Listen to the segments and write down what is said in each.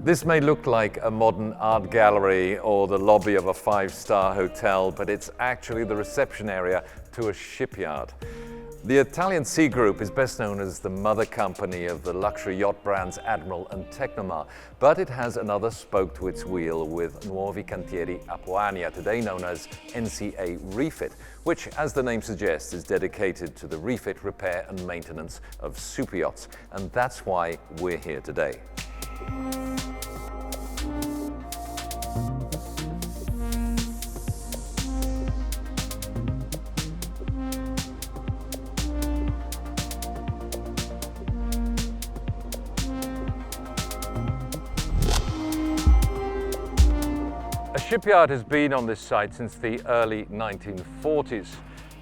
This may look like a modern art gallery or the lobby of a five-star hotel, but it's actually the reception area to a shipyard. The Italian Sea Group is best known as the mother company of the luxury yacht brands Admiral and Tecnomar, but it has another spoke to its wheel with Nuovi Cantieri Apuania, today known as NCA REFIT, which, as the name suggests, is dedicated to the refit, repair and maintenance of super yachts. And that's why we're here today. A shipyard has been on this site since the early 1940s.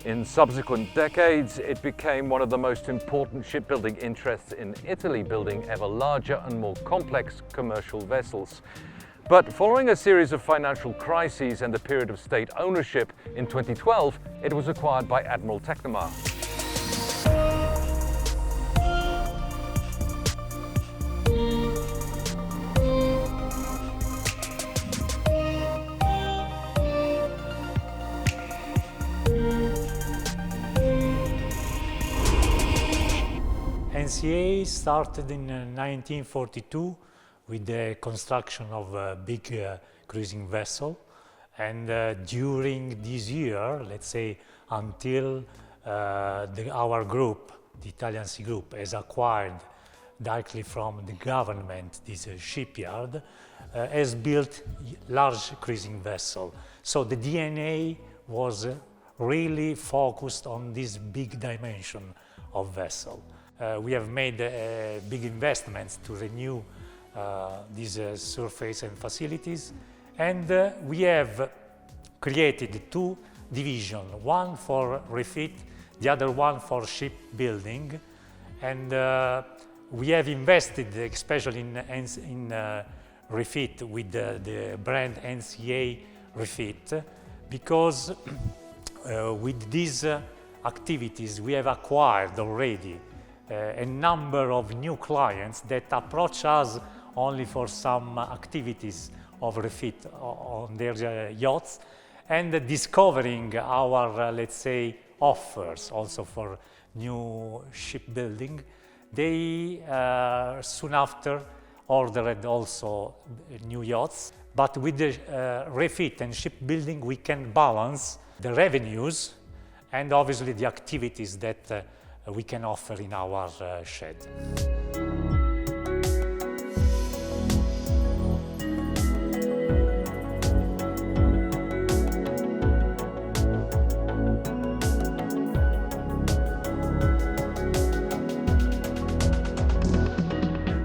In subsequent decades, it became one of the most important shipbuilding interests in Italy, building ever larger and more complex commercial vessels. But following a series of financial crises and a period of state ownership, in 2012, it was acquired by Admiral Tecnomar. NCA started in 1942 with the construction of a big cruising vessel, and during this year, let's say until our group, the Italian Sea Group, has acquired directly from the government this shipyard, has built large cruising vessel. So the DNA was really focused on this big dimension of vessel. We have made big investments to renew these surface and facilities, and we have created two divisions, one for refit, the other one for shipbuilding, and we have invested especially in refit with the brand NCA REFIT, because with these activities we have acquired already a number of new clients that approach us only for some activities of refit on their yachts, and discovering our, let's say, offers also for new shipbuilding. They soon after ordered also new yachts, but with the refit and shipbuilding we can balance the revenues and obviously the activities that we can offer in our shed.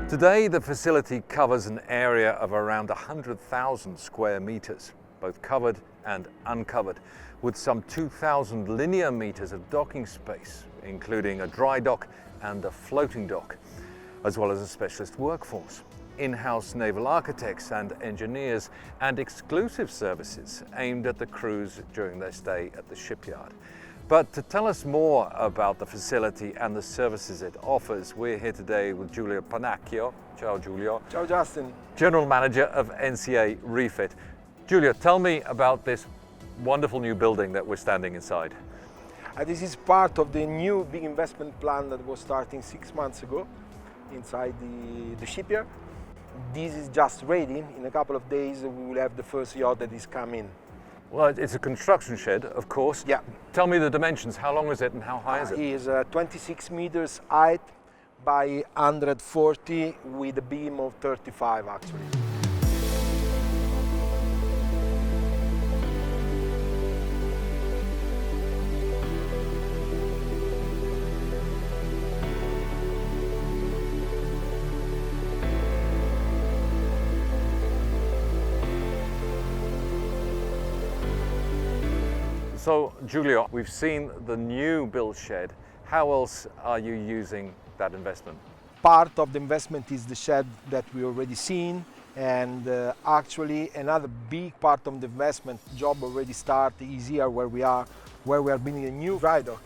Today, the facility covers an area of around 100,000 square meters, both covered and uncovered, with some 2,000 linear meters of docking space, including a dry dock and a floating dock, as well as a specialist workforce, in-house naval architects and engineers, and exclusive services aimed at the crews during their stay at the shipyard. But to tell us more about the facility and the services it offers, we're here today with Giulio Pennacchio. Ciao, Giulio. Ciao, Justin. General Manager of NCA REFIT. Giulio, tell me about this wonderful new building that we're standing inside. This is part of the new big investment plan that was starting 6 months ago inside the shipyard. This is just ready. In a couple of days we will have the first yacht that is coming. Well, it's a construction shed, of course. Yeah. Tell me the dimensions. How long is it and how high is it? It is 26 meters height by 140 with a beam of 35 actually. So, Giulio, we've seen the new build shed. How else are you using that investment? Part of the investment is the shed that we already seen, And actually another big part of the investment job already started is here where we are building a new dry dock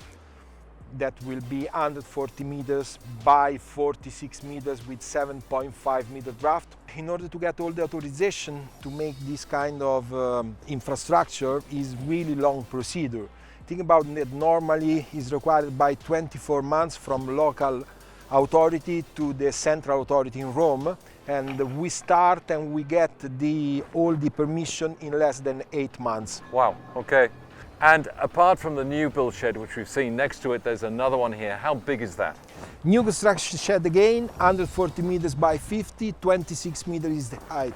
that will be 140 meters by 46 meters with 7.5 meter draft. In order to get all the authorization to make this kind of infrastructure is really long procedure. Think about it, normally is required by 24 months from local authority to the central authority in Rome, and we start and we get all the permission in less than 8 months. Wow, okay. And apart from the new build shed, which we've seen next to it, there's another one here. How big is that? New construction shed again, 140 meters by 50, 26 meters is the height.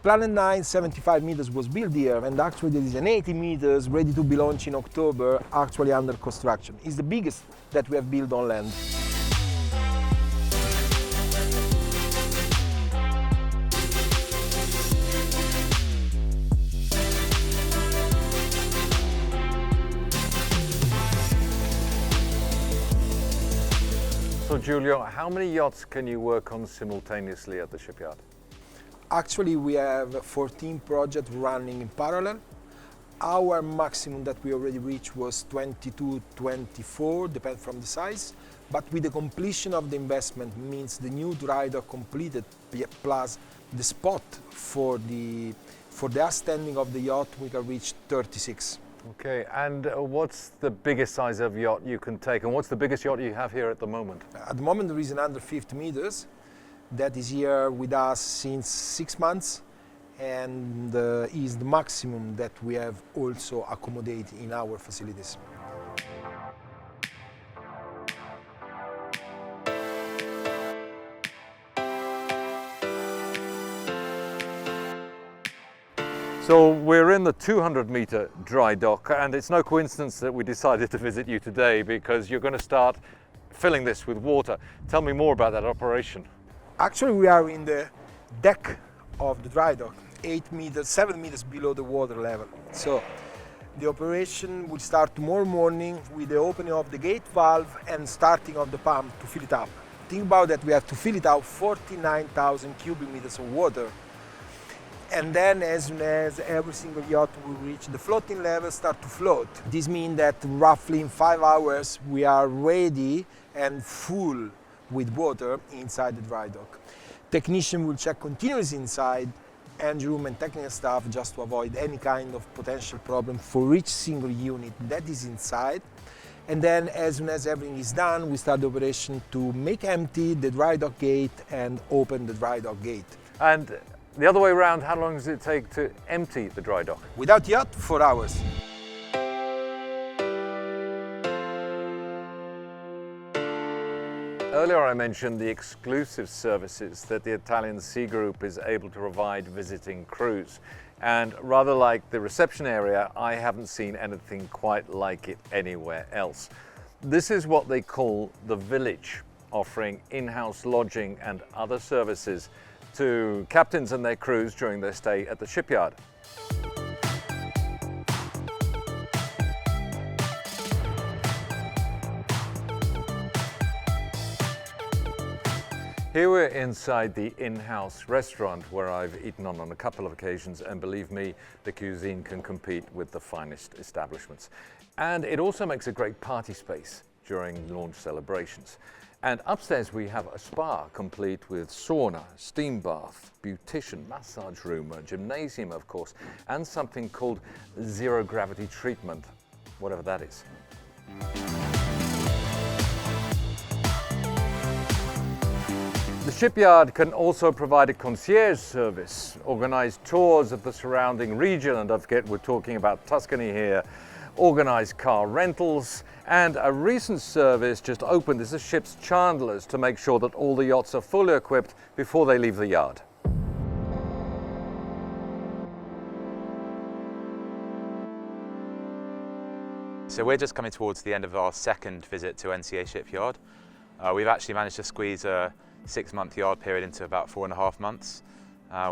Planet 9, 75 meters was built here, and actually there is an 80 meters ready to be launched in October, actually under construction. It's the biggest that we have built on land. So Giulio, how many yachts can you work on simultaneously at the shipyard? Actually, we have 14 projects running in parallel. Our maximum that we already reached was 22, 24, depends from the size. But with the completion of the investment means the new dry dock completed plus the spot for the outstanding of the yacht, we can reach 36. Okay, and what's the biggest size of yacht you can take, and what's the biggest yacht you have here at the moment? At the moment there is an under 50 meters that is here with us since 6 months, and is the maximum that we have also accommodated in our facilities. So we're in the 200-meter dry dock, and it's no coincidence that we decided to visit you today because you're going to start filling this with water. Tell me more about that operation. Actually, we are in the deck of the dry dock, 7 meters below the water level. So the operation will start tomorrow morning with the opening of the gate valve and starting of the pump to fill it up. Think about that, we have to fill it out 49,000 cubic meters of water. And then as soon as every single yacht will reach the floating level, start to float. This means that roughly in 5 hours we are ready and full with water inside the dry dock. Technician will check continuously inside, engine room and technical staff, just to avoid any kind of potential problem for each single unit that is inside. And then as soon as everything is done, we start the operation to make empty the dry dock gate and open the dry dock gate. And the other way around, how long does it take to empty the dry dock? Without yacht, 4 hours. Earlier I mentioned the exclusive services that the Italian Sea Group is able to provide visiting crews. And rather like the reception area, I haven't seen anything quite like it anywhere else. This is what they call the village, offering in-house lodging and other services to captains and their crews during their stay at the shipyard. Here we're inside the in-house restaurant where I've eaten on a couple of occasions, and believe me, the cuisine can compete with the finest establishments. And it also makes a great party space during launch celebrations. And upstairs we have a spa complete with sauna, steam bath, beautician, massage room, a gymnasium of course, and something called zero gravity treatment, whatever that is. The shipyard can also provide a concierge service, organize tours of the surrounding region, and don't forget we're talking about Tuscany here, organize car rentals, and a recent service just opened is the ship's chandlers to make sure that all the yachts are fully equipped before they leave the yard. So we're just coming towards the end of our second visit to NCA Shipyard. We've actually managed to squeeze a 6-month yard period into about 4.5 months.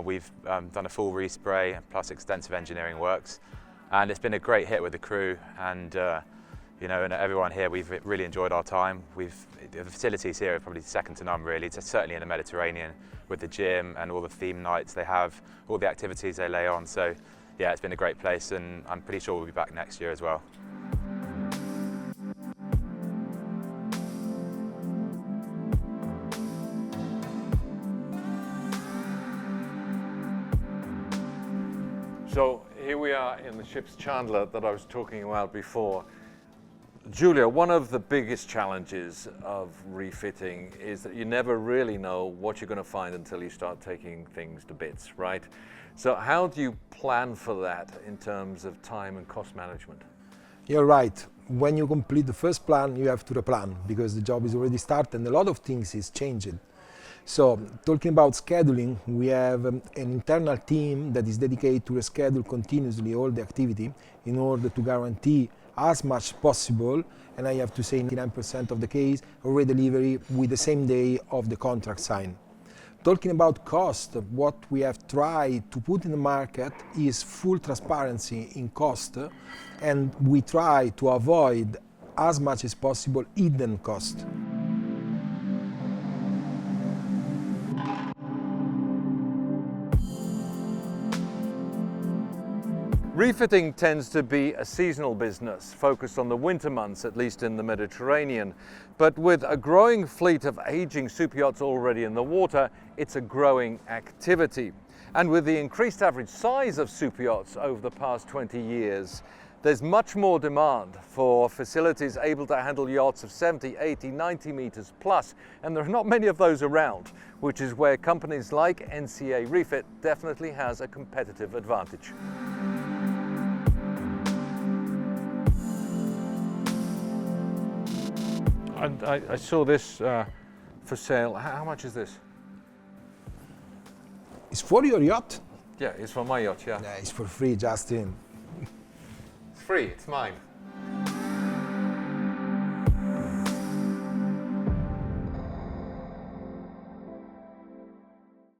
We've done a full respray plus extensive engineering works, and it's been a great hit with the crew, and you know, and everyone here, we've really enjoyed our time. The facilities here are probably second to none, really. It's certainly in the Mediterranean, with the gym and all the theme nights they have, all the activities they lay on. So yeah, it's been a great place, and I'm pretty sure we'll be back next year as well. So here we are in the ship's chandler that I was talking about before. Giulio, one of the biggest challenges of refitting is that you never really know what you're going to find until you start taking things to bits, right? So how do you plan for that in terms of time and cost management? You're right. When you complete the first plan, you have to replan because the job is already started and a lot of things is changing. So, talking about scheduling, we have an internal team that is dedicated to reschedule continuously all the activity in order to guarantee as much possible, and I have to say 99% of the case, already delivery with the same day of the contract sign. Talking about cost, what we have tried to put in the market is full transparency in cost, and we try to avoid as much as possible hidden cost. Refitting tends to be a seasonal business, focused on the winter months, at least in the Mediterranean. But with a growing fleet of aging superyachts already in the water, it's a growing activity. And with the increased average size of superyachts over the past 20 years, there's much more demand for facilities able to handle yachts of 70, 80, 90 meters plus, and there are not many of those around, which is where companies like NCA REFIT definitely has a competitive advantage. And I saw this for sale. How much is this? It's for your yacht? Yeah, it's for my yacht, yeah. Yeah, it's for free, Justin. It's free, it's mine.